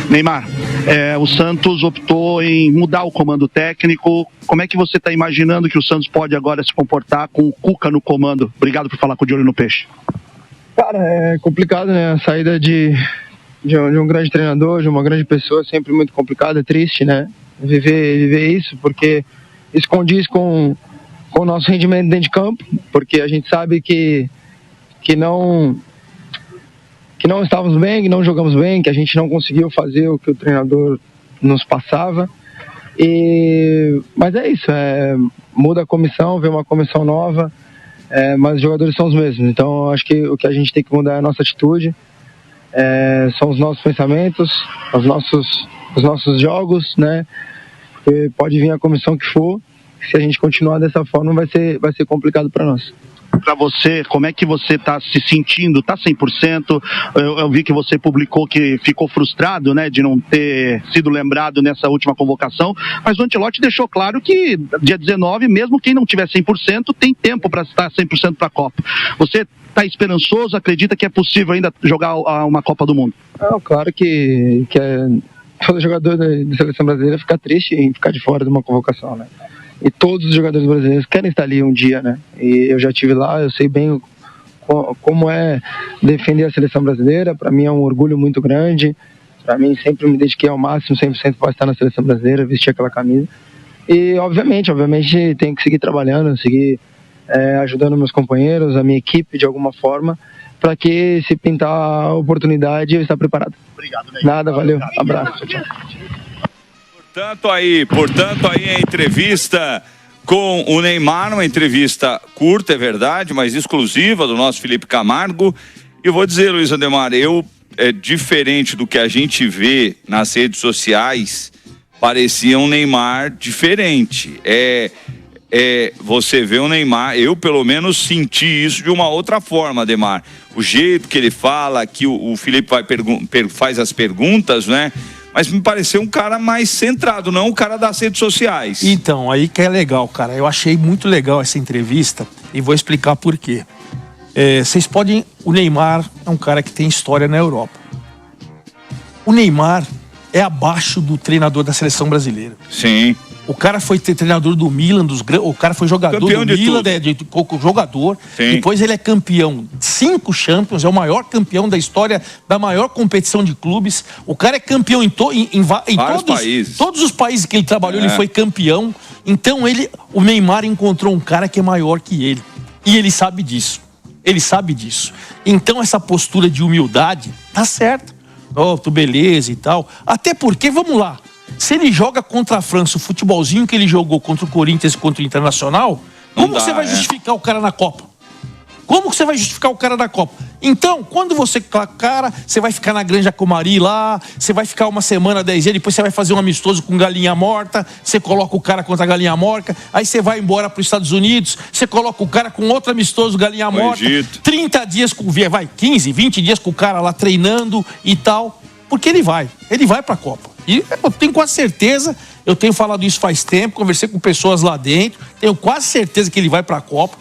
Neymar, o Santos optou em mudar o comando técnico. Como é que você está imaginando que o Santos pode agora se comportar com o Cuca no comando? Obrigado por falar com o De Olho no Peixe. Cara, é complicado, né? A saída de um grande treinador, de uma grande pessoa, é sempre muito complicado, é triste, né? Viver isso, porque isso condiz com o nosso rendimento dentro de campo, porque a gente sabe que não estávamos bem, que não jogamos bem, que a gente não conseguiu fazer o que o treinador nos passava. Mas é isso, muda a comissão, vem uma comissão nova, mas os jogadores são os mesmos. Então acho que o que a gente tem que mudar é a nossa atitude, são os nossos pensamentos, os nossos jogos, né? Porque pode vir a comissão que for, se a gente continuar dessa forma vai ser complicado para nós. Para você, como é que você está se sentindo? Está 100%? Eu vi que você publicou que ficou frustrado, né, de não ter sido lembrado nessa última convocação, mas o Ancelotti deixou claro que dia 19, mesmo quem não tiver 100%, tem tempo para estar 100% para a Copa. Você está esperançoso? Acredita que é possível ainda jogar uma Copa do Mundo? Claro que todo jogador da seleção brasileira fica triste em ficar de fora de uma convocação, né? E todos os jogadores brasileiros querem estar ali um dia, né? E eu já estive lá, eu sei bem como é defender a seleção brasileira. Para mim é um orgulho muito grande. Para mim sempre me dediquei ao máximo, 100% para estar na seleção brasileira, vestir aquela camisa. E obviamente tenho que seguir trabalhando, seguir ajudando meus companheiros, a minha equipe de alguma forma, para que se pintar a oportunidade eu estar preparado. Obrigado, Ney. Nada, valeu. Abraço. Tchau. Portanto aí a entrevista com o Neymar, uma entrevista curta, é verdade, mas exclusiva do nosso Felipe Camargo. E eu vou dizer, Luiz Ademar, diferente do que a gente vê nas redes sociais, parecia um Neymar diferente. Você vê o Neymar, eu pelo menos senti isso de uma outra forma, Ademar. O jeito que ele fala, que o Felipe faz as perguntas, né? Mas me pareceu um cara mais centrado, não um cara das redes sociais. Então, aí que é legal, cara. Eu achei muito legal essa entrevista e vou explicar por quê. Vocês podem... O Neymar é um cara que tem história na Europa. O Neymar é abaixo do treinador da seleção brasileira. Sim. O cara foi treinador do Milan, o cara foi jogador campeão do Milan, jogador. Sim. Depois ele é campeão de 5 Champions, é o maior campeão da história da maior competição de clubes. O cara é campeão em todos os países que ele trabalhou, ele foi campeão. Então o Neymar encontrou um cara que é maior que ele. E ele sabe disso. Então essa postura de humildade tá certa. Beleza e tal. Até porque, vamos lá, se ele joga contra a França, o futebolzinho que ele jogou contra o Corinthians e contra o Internacional, como você vai justificar o cara na Copa? Como que você vai justificar o cara na Copa? Então, quando você, cara, você vai ficar na Granja Comari lá, você vai ficar uma semana, 10 dias, depois você vai fazer um amistoso com galinha morta, você coloca o cara contra a galinha morta, aí você vai embora para os Estados Unidos, você coloca o cara com outro amistoso, galinha morta, 30 dias, 15, 20 dias com o cara lá treinando e tal, porque ele vai para a Copa. E eu tenho quase certeza, eu tenho falado isso faz tempo, conversei com pessoas lá dentro, tenho quase certeza que ele vai para a Copa,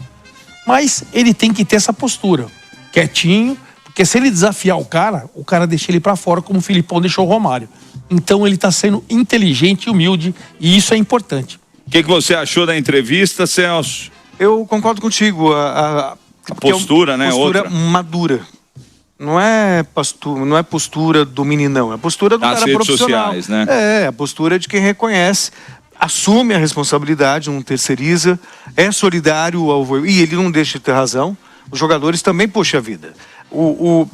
mas ele tem que ter essa postura, quietinho, porque se ele desafiar o cara deixa ele para fora, como o Filipão deixou o Romário. Então ele está sendo inteligente e humilde, e isso é importante. O que você achou da entrevista, Celso? Eu concordo contigo, a postura, né? Postura madura. Não é postura do meninão, é a postura do cara profissional. Sociais, né? A postura de quem reconhece, assume a responsabilidade, não terceiriza, é solidário e ele não deixa de ter razão. Os jogadores também, poxa vida.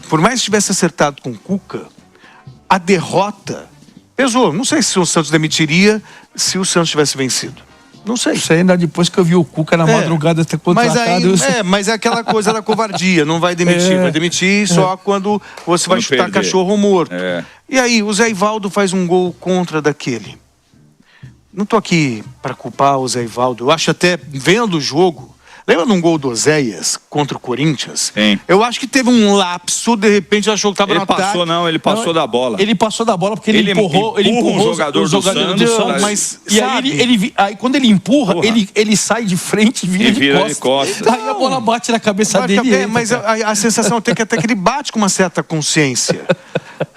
Por mais que tivesse acertado com o Cuca, a derrota pesou. Não sei se o Santos demitiria se o Santos tivesse vencido. Não sei. Isso ainda depois que eu vi o Cuca na madrugada ter contratado. Mas é aquela coisa da covardia, não vai demitir. Vai demitir só quando você vai chutar cachorro morto. E aí, o Zé Ivaldo faz um gol contra daquele. Não tô aqui para culpar o Zé Ivaldo. Eu acho até, vendo o jogo, lembra de um gol do Oséias contra o Corinthians? Sim. Eu acho que teve um lapso, de repente achou que estava no ataque. Ele passou da bola. Ele passou da bola porque ele empurrou um jogador do Santos. Mas, e aí quando ele empurra, ele sai de frente e vira de costas. Aí a bola bate na cabeça dele. Mas a sensação tem que até que ele bate com uma certa consciência.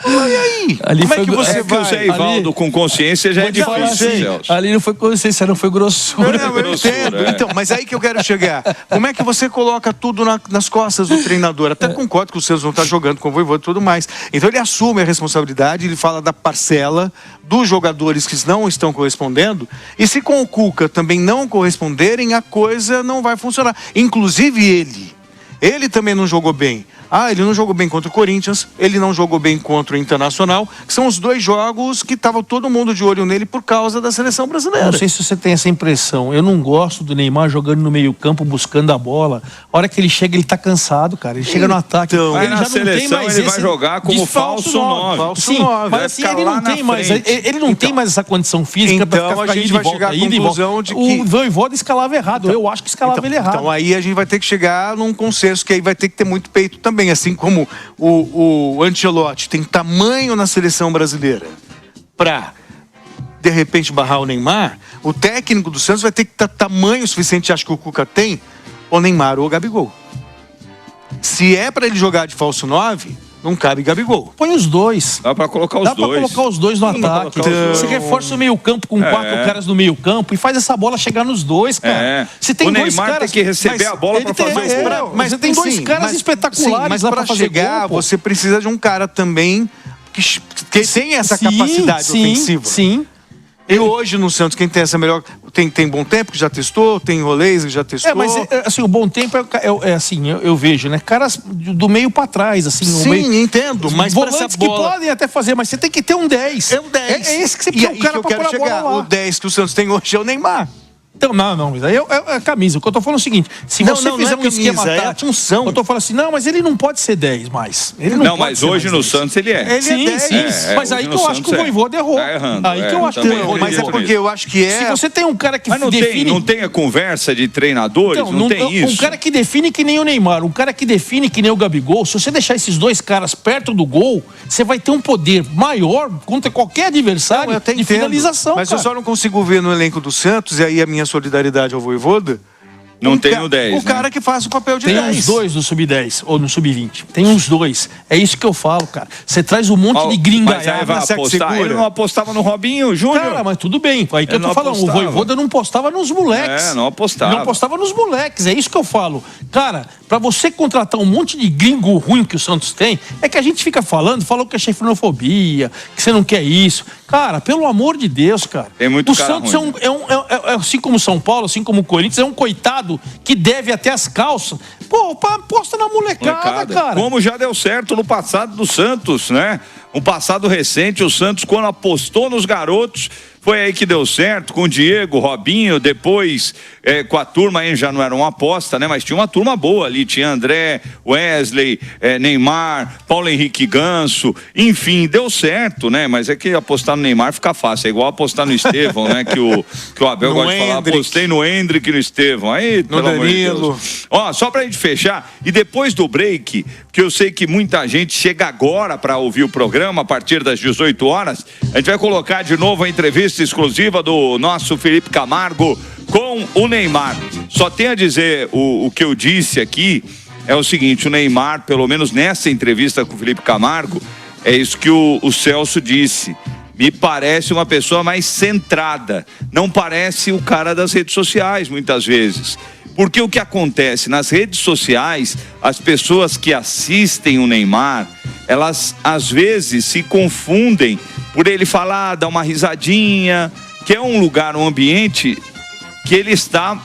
E aí? Ali Como é foi que você É que o Zé Ivaldo com consciência já é difícil, Celso. Ali não foi consciência, não foi grossura. Não, eu entendo. Então, mas aí que eu quero chegar. Como é que você coloca tudo nas costas do treinador? Até concordo que o Santos não está jogando com o Vojvoda e tudo mais. Então ele assume a responsabilidade, ele fala da parcela dos jogadores que não estão correspondendo, e se com o Cuca também não corresponderem, a coisa não vai funcionar. Inclusive ele também não jogou bem. Ele não jogou bem contra o Corinthians, ele não jogou bem contra o Internacional, que são os 2 jogos que estava todo mundo de olho nele por causa da seleção brasileira. Não sei se você tem essa impressão. Eu não gosto do Neymar jogando no meio-campo, buscando a bola. A hora que ele chega, ele tá cansado, cara. Ele chega no ataque. Então, Aí ele na já não tem seleção mais ele vai jogar como falso 9. Sim, mas assim, ele não tem mais. Ele não tem mais essa condição física para Então ficar a gente vai chegar à conclusão de que o Vojvoda escalava errado. Eu acho que escalava ele errado. Então aí a gente vai ter que chegar num consenso que aí vai ter que ter muito peito também, assim como o Ancelotti tem tamanho na seleção brasileira para de repente barrar o Neymar, o técnico do Santos vai ter que ter tamanho suficiente, acho que o Cuca tem, o Neymar ou o Gabigol. Se é para ele jogar de falso 9, não cabe Gabigol. Põe os dois. Dá pra colocar os Dá dois. pra colocar os dois no ataque. Você reforça o meio-campo com 4 caras no meio-campo e faz essa bola chegar nos dois, cara. Você tem o dois Neymar caras, tem que receber a bola pra fazer o gol. Mas você tem dois caras espetaculares, mas lá para fazer chegar, gol, você precisa de um cara também que tem essa capacidade ofensiva. Sim. E hoje no Santos, quem tem essa melhor... Tem Bom Tempo que já testou, tem Rolês que já testou. Mas assim, o Bom Tempo é assim, eu vejo, né? Caras do meio pra trás, assim. Sim, meio... entendo. Mas volantes essa bola... que podem até fazer, mas você tem que ter um 10. É um 10. É esse que você precisa, e um cara que eu pra quero pôr a bola chegar. lá. O 10 que o Santos tem hoje é o Neymar. Então, não, mas aí é a camisa. O que eu tô falando é o seguinte: se você fizer um esquema tático, função. eu tô falando assim, não, mas ele não pode ser 10 mais. Ele Não, pode mas ser hoje mais no 10. Santos ele é. Sim. Mas aí que eu acho que o Vojvoda errou. Tá errando, Aí que eu acho que o Vojvoda Mas é errou. porque eu acho que Se você tem um cara que Mas não tem a conversa de treinadores? Então, não tem isso? Um cara que define que nem o Neymar, um cara que define que nem o Gabigol, se você deixar esses dois caras perto do gol, você vai ter um poder maior contra qualquer adversário de finalização. Mas eu só não consigo ver no elenco do Santos, e aí a minha solidariedade ao Vojvoda... Não tem no 10, o cara que faz o papel de tem 10. Tem uns dois no sub-10 ou no sub-20. Tem uns dois. É isso que eu falo, cara. Você traz um monte de gringaiada. Mas vai apostar. Ele não apostava no Robinho Júnior? Cara, mas tudo bem. Aí que eu tô falando. O Vojvoda não apostava nos moleques. Não apostava. Não apostava nos moleques. É isso que eu falo. Cara, pra você contratar um monte de gringo ruim que o Santos tem, é que a gente fica falou que é chefronofobia, que você não quer isso. Cara, pelo amor de Deus, cara. Tem muito o cara Santos ruim. é assim como São Paulo, assim como o Corinthians, é um coitado que deve até as calças. Pô, aposta na molecada, cara. Como já deu certo no passado do Santos, né? Um passado recente, o Santos, quando apostou nos garotos, foi aí que deu certo, com o Diego, Robinho, depois com a turma aí já não era uma aposta, né? Mas tinha uma turma boa ali, tinha André, Wesley, Neymar, Paulo Henrique Ganso, enfim, deu certo, né? Mas é que apostar no Neymar fica fácil, é igual apostar no Estevão, né? Que o Abel gosta de falar, apostei no Endrick e no Estevão, aí, no pelo amor de Deus. Danilo. Ó, só pra gente fechar, e depois do break, que eu sei que muita gente chega agora pra ouvir o programa, a partir das 18 horas, a gente vai colocar de novo a entrevista exclusiva do nosso Felipe Camargo com o Neymar. Só tenho a dizer o que eu disse aqui, é o seguinte, o Neymar, pelo menos nessa entrevista com o Felipe Camargo, é isso que o Celso disse. Me parece uma pessoa mais centrada, não parece o cara das redes sociais, muitas vezes. Porque o que acontece nas redes sociais, as pessoas que assistem o Neymar, elas às vezes se confundem por ele falar, dar uma risadinha, que é um lugar, um ambiente que ele está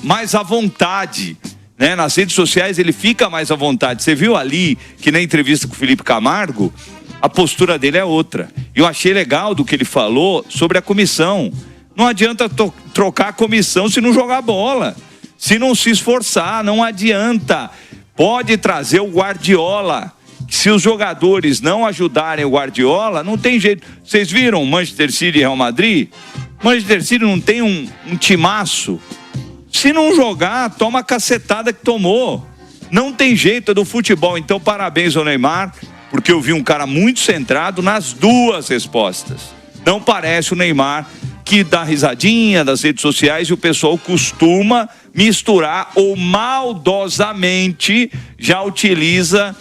mais à vontade, né? Nas redes sociais ele fica mais à vontade. Você viu ali que na entrevista com o Felipe Camargo, a postura dele é outra. Eu achei legal do que ele falou sobre a comissão. Não adianta trocar a comissão se não jogar bola, se não se esforçar, não adianta. Pode trazer o Guardiola. Se os jogadores não ajudarem o Guardiola, não tem jeito. Vocês viram Manchester City e Real Madrid? Manchester City não tem um timaço. Se não jogar, toma a cacetada que tomou. Não tem jeito, é do futebol. Então, parabéns ao Neymar, porque eu vi um cara muito centrado nas duas respostas. Não parece o Neymar que dá risadinha das redes sociais e o pessoal costuma misturar ou maldosamente já utiliza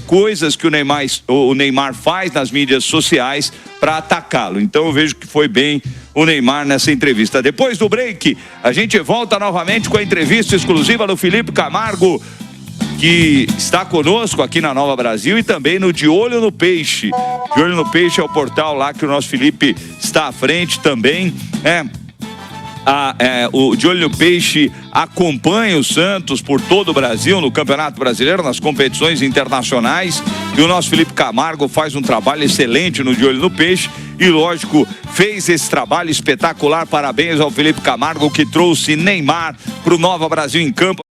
coisas que o Neymar faz nas mídias sociais para atacá-lo. Então eu vejo que foi bem o Neymar nessa entrevista. Depois do break, a gente volta novamente com a entrevista exclusiva do Felipe Camargo, que está conosco aqui na Nova Brasil, e também no De Olho no Peixe. De Olho no Peixe é o portal lá que o nosso Felipe está à frente também, o De Olho no Peixe acompanha o Santos por todo o Brasil, no Campeonato Brasileiro, nas competições internacionais, e o nosso Felipe Camargo faz um trabalho excelente no De Olho no Peixe e, lógico, fez esse trabalho espetacular. Parabéns ao Felipe Camargo, que trouxe Neymar para o Nova Brasil em Campo.